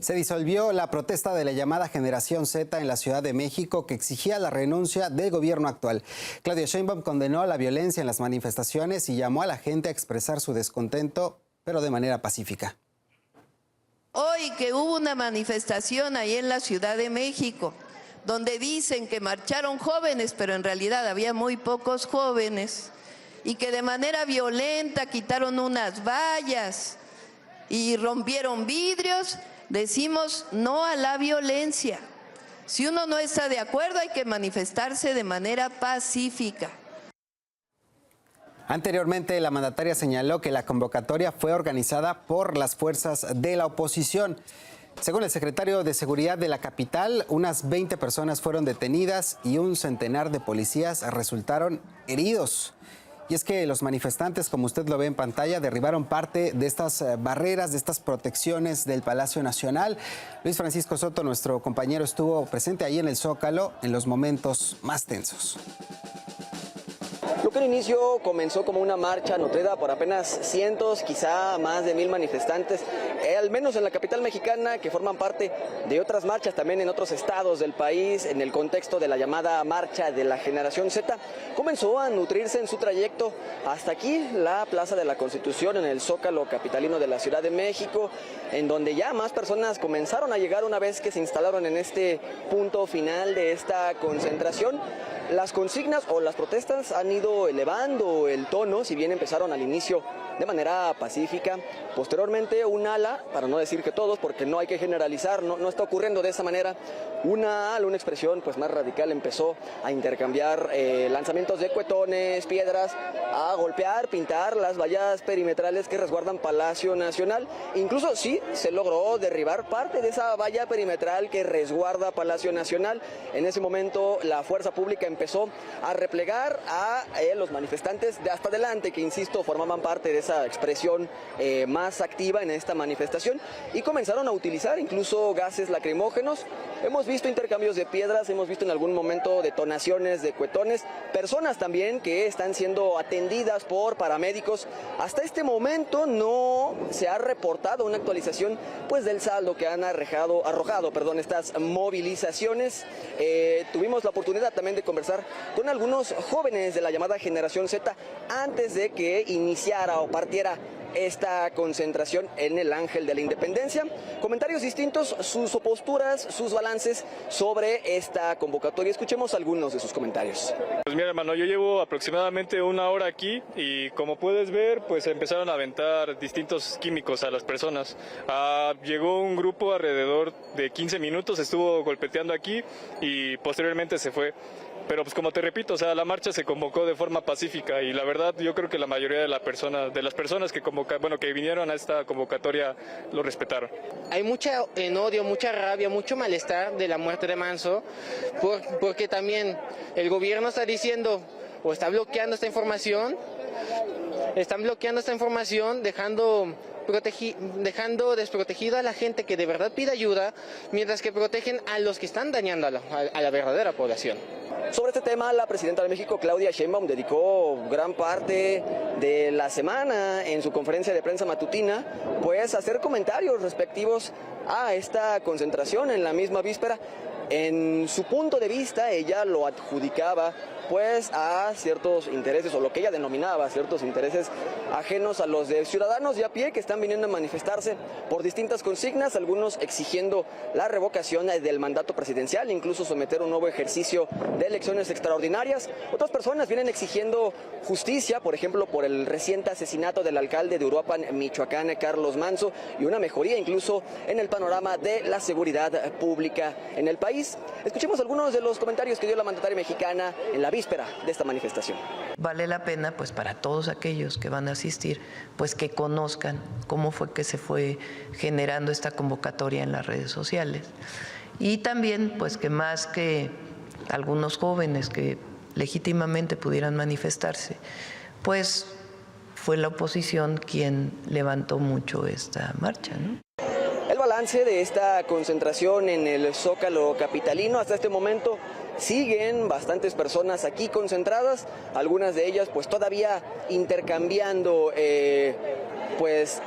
Se disolvió la protesta de la llamada Generación Z en la Ciudad de México que exigía la renuncia del gobierno actual. Claudia Sheinbaum condenó la violencia en las manifestaciones y llamó a la gente a expresar su descontento, pero de manera pacífica. Hoy que hubo una manifestación ahí en la Ciudad de México, donde dicen que marcharon jóvenes, pero en realidad había muy pocos jóvenes, y que de manera violenta quitaron unas vallas y rompieron vidrios, decimos no a la violencia. Si uno no está de acuerdo, hay que manifestarse de manera pacífica. Anteriormente, la mandataria señaló que la convocatoria fue organizada por las fuerzas de la oposición. Según el secretario de Seguridad de la capital, unas 20 personas fueron detenidas y un centenar de policías resultaron heridos. Y es que los manifestantes, como usted lo ve en pantalla, derribaron parte de estas barreras, de estas protecciones del Palacio Nacional. Luis Francisco Soto, nuestro compañero, estuvo presente ahí en el Zócalo en los momentos más tensos. Lo que al inicio comenzó como una marcha nutrida por apenas cientos, quizá más de 1000 manifestantes, al menos en la capital mexicana, que forman parte de otras marchas también en otros estados del país, en el contexto de la llamada Marcha de la Generación Z, comenzó a nutrirse en su trayecto hasta aquí, la Plaza de la Constitución, en el Zócalo capitalino de la Ciudad de México, en donde ya más personas comenzaron a llegar una vez que se instalaron en este punto final de esta concentración. Las consignas o las protestas han ido elevando el tono, si bien empezaron al inicio de manera pacífica. Posteriormente, un ala, para no decir que todos, porque no hay que generalizar, no está ocurriendo de esa manera, una ala, una expresión pues más radical, empezó a intercambiar lanzamientos de cuetones, piedras, a golpear, pintar las vallas perimetrales que resguardan Palacio Nacional. Incluso sí se logró derribar parte de esa valla perimetral que resguarda Palacio Nacional. En ese momento la fuerza pública empezó a replegar a los manifestantes de hasta adelante, que insisto, formaban parte de esa expresión más activa en esta manifestación, y comenzaron a utilizar incluso gases lacrimógenos. Hemos visto intercambios de piedras, hemos visto en algún momento detonaciones de cuetones, personas también que están siendo atendidas por paramédicos. Hasta este momento no se ha reportado una actualización pues del saldo que han arrojado estas movilizaciones. Tuvimos la oportunidad también de conversar con algunos jóvenes de la llamada Generación Z antes de que iniciara o partiera esta concentración en el Ángel de la Independencia. Comentarios distintos, sus posturas, sus balances sobre esta convocatoria. Escuchemos algunos de sus comentarios. Pues mira, hermano, yo llevo aproximadamente una hora aquí y como puedes ver, pues empezaron a aventar distintos químicos a las personas. Llegó un grupo alrededor de 15 minutos, estuvo golpeteando aquí y posteriormente se fue. Pero pues como te repito, o sea, la marcha se convocó de forma pacífica y la verdad yo creo que la mayoría de las personas que vinieron a esta convocatoria lo respetaron. Hay mucha odio, mucha rabia, mucho malestar de la muerte de Manso, porque también el gobierno está diciendo o está bloqueando esta información, dejando desprotegido a la gente que de verdad pide ayuda, mientras que protegen a los que están dañando a la verdadera población. Sobre este tema, la presidenta de México, Claudia Sheinbaum, dedicó gran parte de la semana en su conferencia de prensa matutina, pues a hacer comentarios respectivos a esta concentración en la misma víspera. En su punto de vista, ella lo adjudicaba pues a ciertos intereses, o lo que ella denominaba ciertos intereses ajenos a los de ciudadanos de a pie que están viniendo a manifestarse por distintas consignas, algunos exigiendo la revocación del mandato presidencial, incluso someter un nuevo ejercicio de elecciones extraordinarias. Otras personas vienen exigiendo justicia, por ejemplo, por el reciente asesinato del alcalde de Uruapan, Michoacán, Carlos Manso, y una mejoría incluso en el panorama de la seguridad pública en el país. Escuchemos algunos de los comentarios que dio la mandataria mexicana en la víspera de esta manifestación. Vale la pena pues para todos aquellos que van a asistir pues que conozcan cómo fue que se fue generando esta convocatoria en las redes sociales, y también pues que más que algunos jóvenes que legítimamente pudieran manifestarse, pues fue la oposición quien levantó mucho esta marcha, ¿no? El balance de esta concentración en el Zócalo capitalino: hasta este momento siguen bastantes personas aquí concentradas, algunas de ellas pues todavía intercambiando pues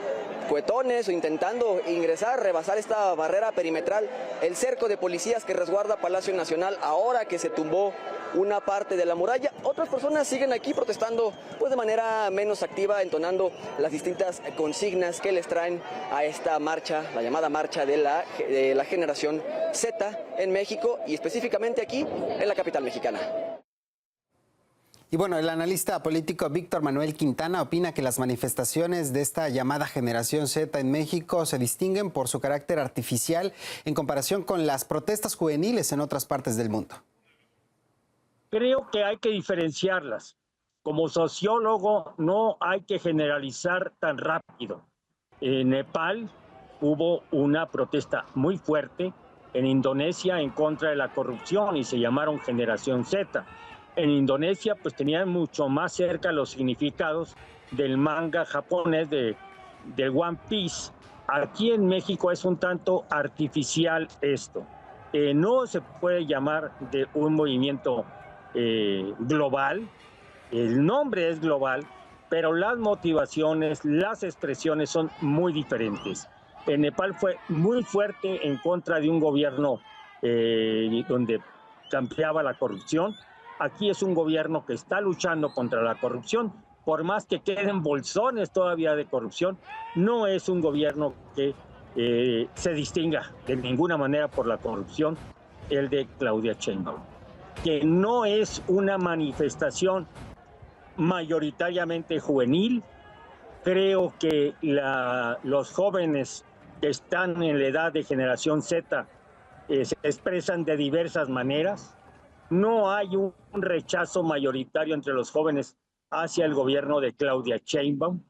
picuetones o intentando ingresar, rebasar esta barrera perimetral, el cerco de policías que resguarda Palacio Nacional ahora que se tumbó una parte de la muralla. Otras personas siguen aquí protestando pues de manera menos activa, entonando las distintas consignas que les traen a esta marcha, la llamada marcha de la generación Z en México y específicamente aquí en la capital mexicana. Y bueno, el analista político Víctor Manuel Quintana opina que las manifestaciones de esta llamada generación Z en México se distinguen por su carácter artificial en comparación con las protestas juveniles en otras partes del mundo. Creo que hay que diferenciarlas. Como sociólogo, no hay que generalizar tan rápido. En Nepal hubo una protesta muy fuerte, en Indonesia en contra de la corrupción y se llamaron Generación Z. En Indonesia pues tenían mucho más cerca los significados del manga japonés del One Piece. Aquí en México es un tanto artificial esto. No se puede llamar de un movimiento global, el nombre es global, pero las motivaciones, las expresiones son muy diferentes. En Nepal fue muy fuerte en contra de un gobierno donde campeaba la corrupción. Aquí es un gobierno que está luchando contra la corrupción, por más que queden bolsones todavía de corrupción, no es un gobierno que se distinga de ninguna manera por la corrupción, el de Claudia Sheinbaum, que no es una manifestación mayoritariamente juvenil. Creo que los jóvenes que están en la edad de generación Z se expresan de diversas maneras. No hay un rechazo mayoritario entre los jóvenes hacia el gobierno de Claudia Sheinbaum.